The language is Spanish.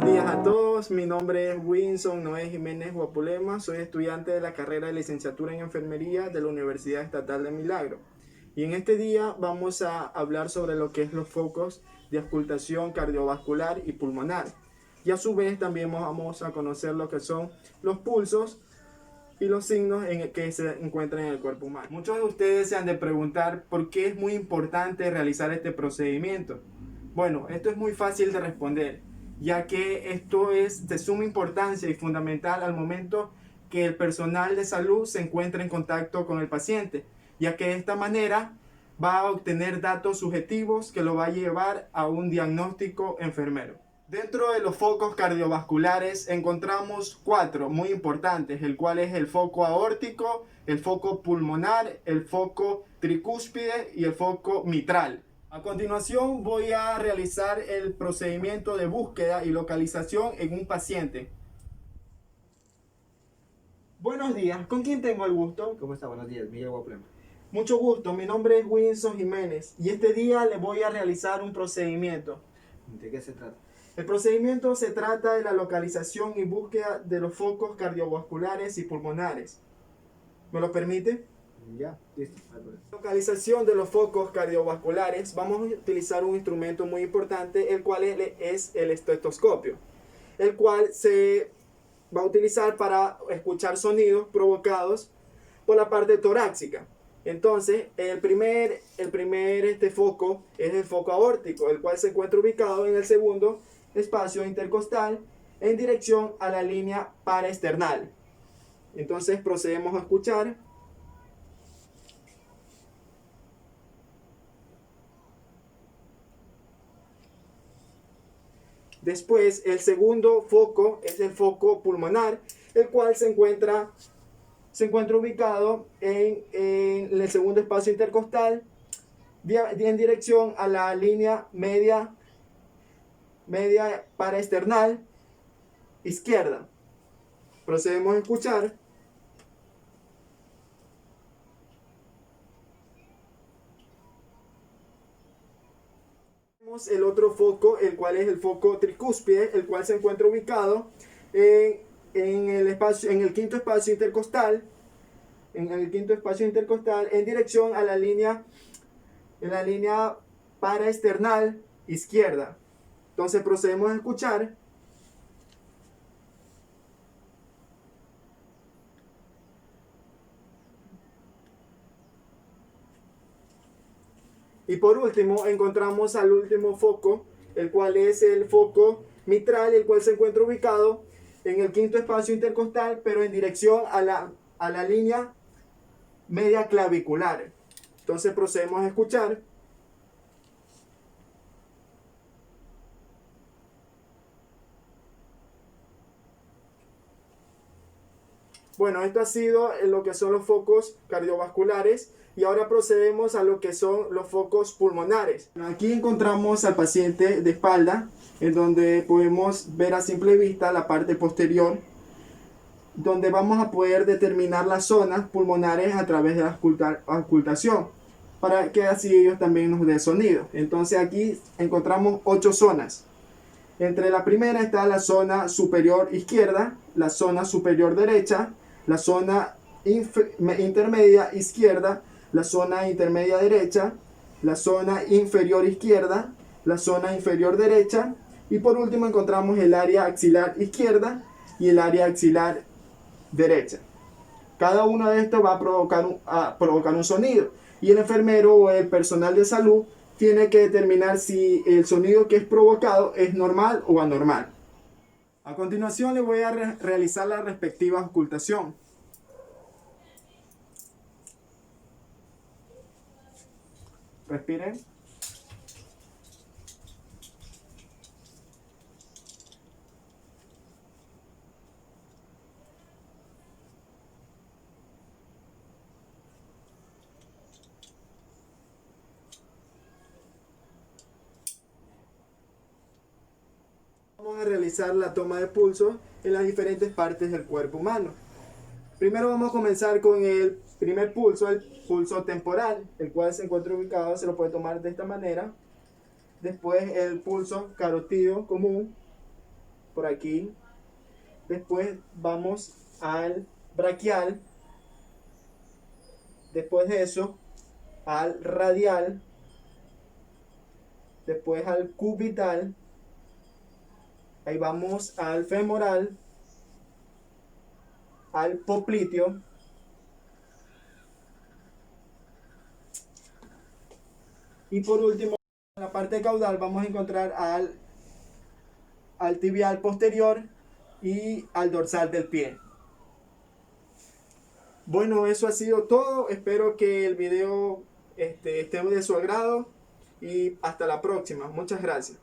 Buenos días a todos, mi nombre es Winson Noé Jiménez Guapulema, soy estudiante de la carrera de licenciatura en enfermería de la Universidad Estatal de Milagro. Y en este día vamos a hablar sobre lo que es los focos de auscultación cardiovascular y pulmonar. Y a su vez también vamos a conocer lo que son los pulsos y los signos que se encuentran en el cuerpo humano. Muchos de ustedes se han de preguntar por qué es muy importante realizar este procedimiento. Bueno, esto es muy fácil de responder, ya que esto es de suma importancia y fundamental al momento que el personal de salud se encuentra en contacto con el paciente, ya que de esta manera va a obtener datos subjetivos que lo va a llevar a un diagnóstico enfermero. Dentro de los focos cardiovasculares encontramos 4 muy importantes, el cual es el foco aórtico, el foco pulmonar, el foco tricúspide y el foco mitral. A continuación voy a realizar el procedimiento de búsqueda y localización en un paciente. Buenos días, ¿con quién tengo el gusto? ¿Cómo está? Buenos días, Miguel Guaplema. Mucho gusto, mi nombre es Winson Jiménez y este día le voy a realizar un procedimiento. ¿De qué se trata? El procedimiento se trata de la localización y búsqueda de los focos cardiovasculares y pulmonares. ¿Me lo permite? Ya, listo. Localización de los focos cardiovasculares. Vamos a utilizar un instrumento muy importante, el cual es el estetoscopio, el cual se va a utilizar para escuchar sonidos provocados por la parte torácica. Entonces, el primer foco es el foco aórtico, el cual se encuentra ubicado en el segundo espacio intercostal en dirección a la línea paraesternal. Entonces procedemos a escuchar. Después, el segundo foco es el foco pulmonar, el cual se encuentra ubicado en el segundo espacio intercostal en dirección a la línea media paraesternal izquierda. Procedemos a escuchar. El otro foco, el cual es el foco tricúspide, el cual se encuentra ubicado en el quinto espacio intercostal, en dirección a la línea paraesternal izquierda. Entonces procedemos a escuchar. Y por último encontramos al último foco, el cual es el foco mitral, el cual se encuentra ubicado en el quinto espacio intercostal, pero en dirección a la línea media clavicular. Entonces procedemos a escuchar. Bueno, esto ha sido lo que son los focos cardiovasculares y ahora procedemos a lo que son los focos pulmonares. Aquí encontramos al paciente de espalda, en donde podemos ver a simple vista la parte posterior, donde vamos a poder determinar las zonas pulmonares a través de la auscultación, para que así ellos también nos den sonido. Entonces aquí encontramos 8 zonas. Entre la primera está la zona superior izquierda, la zona superior derecha, la zona intermedia izquierda, la zona intermedia derecha, la zona inferior izquierda, la zona inferior derecha y por último encontramos el área axilar izquierda y el área axilar derecha. Cada uno de estos va a provocar un sonido y el enfermero o el personal de salud tiene que determinar si el sonido que es provocado es normal o anormal. A continuación le voy a realizar la respectiva auscultación. Respiren. Vamos a realizar la toma de pulso en las diferentes partes del cuerpo humano. Primero vamos a comenzar con el primer pulso, el pulso temporal, el cual se encuentra ubicado, se lo puede tomar de esta manera. Después el pulso carotídeo común, por aquí. Después vamos al braquial. Después de eso, al radial. Después al cubital. Ahí vamos al femoral, al popliteo. Y por último, en la parte caudal vamos a encontrar al tibial posterior y al dorsal del pie. Bueno, eso ha sido todo. Espero que el video esté de su agrado y hasta la próxima. Muchas gracias.